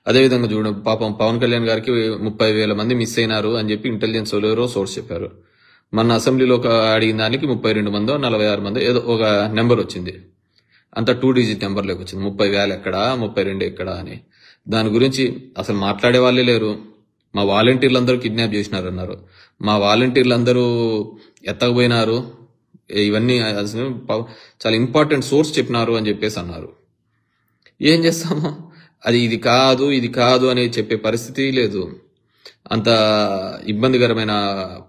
అదేవిధంగా చూడండి, పాపం పవన్ కళ్యాణ్ గారికి 30,000 మంది మిస్ అయినారు అని చెప్పి ఇంటెలిజెన్స్ ఎవరో సోర్స్ చెప్పారు. మన అసెంబ్లీలో అడిగిన దానికి 32 మందో 46 మందో ఏదో ఒక నెంబర్ వచ్చింది. అంత 2 డిజిట్ నెంబర్లోకి వచ్చింది. 30,000 ఎక్కడా, 32 ఎక్కడా అని. దాని గురించి అసలు మాట్లాడే వాళ్ళే లేరు. మా వాలంటీర్లందరూ కిడ్నాప్ చేసినారన్నారు. మా వాలంటీర్లందరూ ఎత్తకపోయినారు. ఇవన్నీ అసలు చాలా ఇంపార్టెంట్ సోర్స్ చెప్పినారు అని చెప్పేసి అన్నారు. ఏం చేస్తాము, అది ఇది కాదు అని చెప్పే పరిస్థితి లేదు. అంత ఇబ్బందికరమైన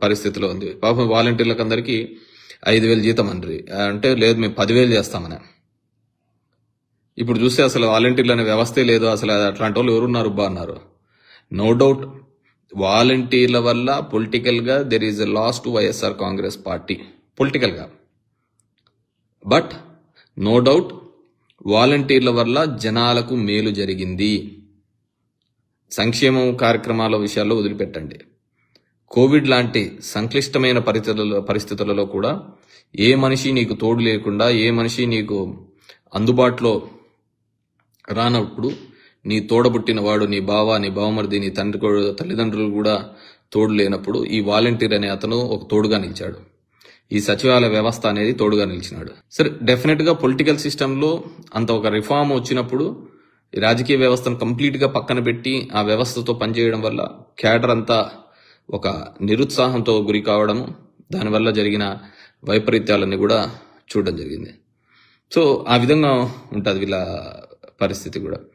పరిస్థితిలో ఉంది. పాపం వాలంటీర్లకు అందరికీ 5,000 జీతం అంటారు. అంటే లేదు, మేము 10,000 చేస్తామని. ఇప్పుడు చూస్తే అసలు వాలంటీర్లు అనే వ్యవస్థే లేదు. అసలు అట్లాంటి వాళ్ళు ఎవరున్నారు బా అన్నారు. నో డౌట్ వాలంటీర్ల వల్ల పొలిటికల్ గా there is a loss to YSR Congress party political గా. బట్ నో డౌట్ వాలంటీర్ల వల్ల జనాలకు మేలు జరిగింది. సంక్షేమం కార్యక్రమాల విషయాల్లో వదిలిపెట్టండి. కోవిడ్ లాంటి సంక్లిష్టమైన పరిస్థితులలో కూడా ఏ మనిషి నీకు తోడు లేకుండా, ఏ మనిషి నీకు అందుబాటులో రానప్పుడు నీ తోడబుట్టిన వాడు, నీ బావ, నీ బావమరిది, నీ తల్లిదండ్రులు కూడా తోడు లేనప్పుడు ఈ వాలంటీర్ అనే అతను ఒక తోడుగా నిలిచాడు. ఈ సచివాలయ వ్యవస్థ అనేది తోడుగా నిలిచినాడు. సరే, డెఫినెట్ గా పొలిటికల్ సిస్టమ్ లో అంత ఒక రిఫార్మ్ వచ్చినప్పుడు ఈ రాజకీయ వ్యవస్థను కంప్లీట్ గా పక్కన పెట్టి ఆ వ్యవస్థతో పనిచేయడం వల్ల క్యాడర్ అంతా ఒక నిరుత్సాహంతో గురి కావడము, దానివల్ల జరిగిన వైపరీత్యాలన్నీ కూడా చూడడం జరిగింది. సో ఆ విధంగా ఉంటుంది వీళ్ళ పరిస్థితి కూడా.